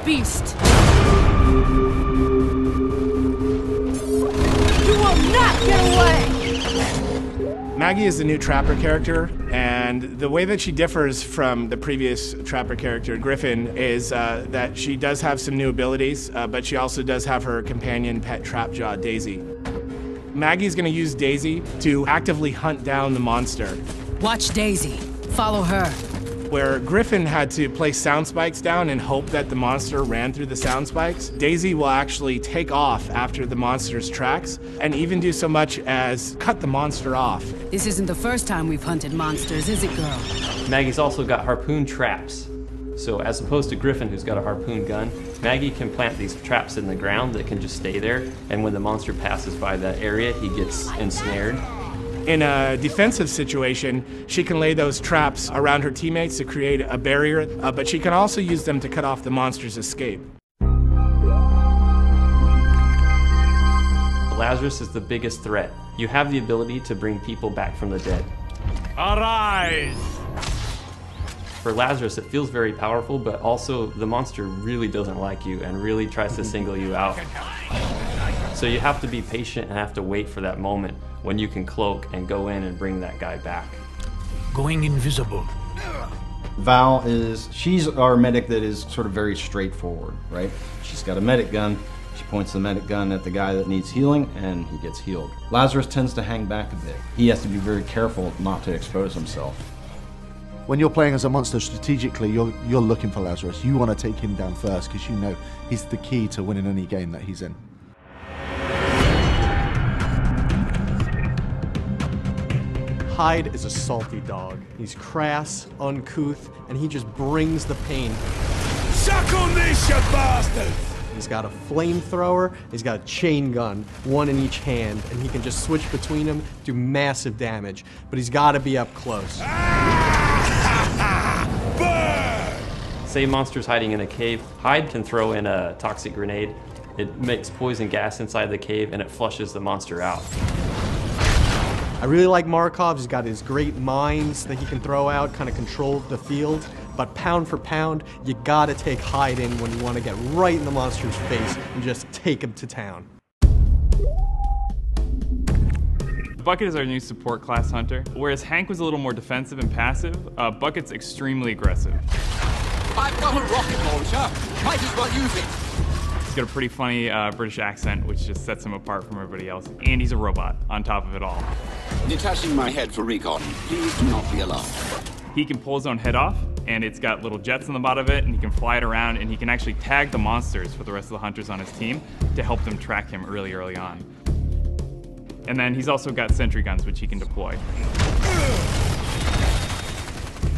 beast! You will not get away! Maggie is the new Trapper character, and the way that she differs from the previous Trapper character, Griffin, is that she does have some new abilities, but she also does have her companion pet Trapjaw, Daisy. Maggie's gonna use Daisy to actively hunt down the monster. Watch Daisy. Follow her. Where Griffin had to place sound spikes down and hope that the monster ran through the sound spikes, Daisy will actually take off after the monster's tracks and even do so much as cut the monster off. This isn't the first time we've hunted monsters, is it, girl? Maggie's also got harpoon traps. So as opposed to Griffin, who's got a harpoon gun, Maggie can plant these traps in the ground that can just stay there, and when the monster passes by that area, he gets ensnared. In a defensive situation, she can lay those traps around her teammates to create a barrier, but she can also use them to cut off the monster's escape. Lazarus is the biggest threat. You have the ability to bring people back from the dead. Arise! For Lazarus, it feels very powerful, but also the monster really doesn't like you and really tries to single you out. So you have to be patient and have to wait for that moment when you can cloak and go in and bring that guy back. Going invisible. Val she's our medic that is sort of very straightforward, right? She's got a medic gun. She points the medic gun at the guy that needs healing, and he gets healed. Lazarus tends to hang back a bit. He has to be very careful not to expose himself. When you're playing as a monster strategically, you're looking for Lazarus. You want to take him down first because you know he's the key to winning any game that he's in. Hyde is a salty dog. He's crass, uncouth, and he just brings the pain. Suck on this, you bastard! He's got a flamethrower, he's got a chain gun, one in each hand, and he can just switch between them, do massive damage. But he's got to be up close. Say monster's hiding in a cave, Hyde can throw in a toxic grenade. It makes poison gas inside the cave and it flushes the monster out. I really like Markov. He's got his great mines that he can throw out, kind of control the field. But pound for pound, you gotta take Hyde in when you want to get right in the monster's face and just take him to town. Bucket is our new support class hunter. Whereas Hank was a little more defensive and passive, Bucket's extremely aggressive. I've got a rocket launcher. Might as well use it. He's got a pretty funny British accent, which just sets him apart from everybody else. And he's a robot on top of it all. Detaching my head for recon. Please do not be alarmed. He can pull his own head off, and it's got little jets on the bottom of it, and he can fly it around, and he can actually tag the monsters for the rest of the hunters on his team to help them track him early on. And then he's also got sentry guns, which he can deploy.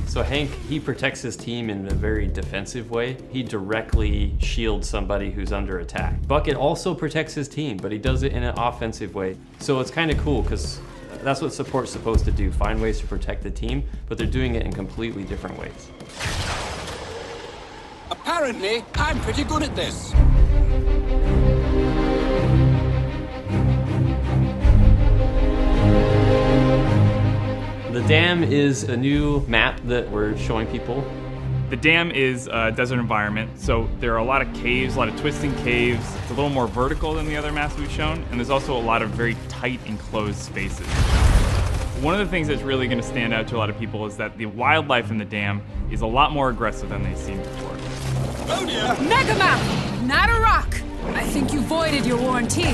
So Hank, he protects his team in a very defensive way. He directly shields somebody who's under attack. Bucket also protects his team, but he does it in an offensive way. So it's kind of cool, because that's what support's supposed to do, find ways to protect the team, but they're doing it in completely different ways. Apparently, I'm pretty good at this. The Dam is a new map that we're showing people. The Dam is a desert environment, so there are a lot of caves, a lot of twisting caves. It's a little more vertical than the other maps we've shown, and there's also a lot of very tight enclosed spaces. One of the things that's really going to stand out to a lot of people is that the wildlife in the Dam is a lot more aggressive than they've seen before. Oh dear! Megamouth, not a rock! I think you voided your warranty.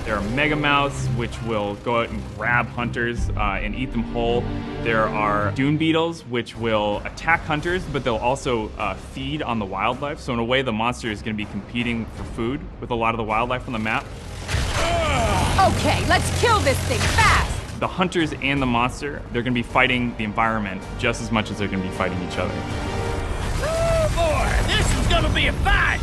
There are megamouths, which will go out and grab hunters and eat them whole. There are dune beetles, which will attack hunters, but they'll also feed on the wildlife. So in a way, the monster is going to be competing for food with a lot of the wildlife on the map. Okay, let's kill this thing fast! The hunters and the monster, they're going to be fighting the environment just as much as they're going to be fighting each other. Oh boy, this is gonna be a fight!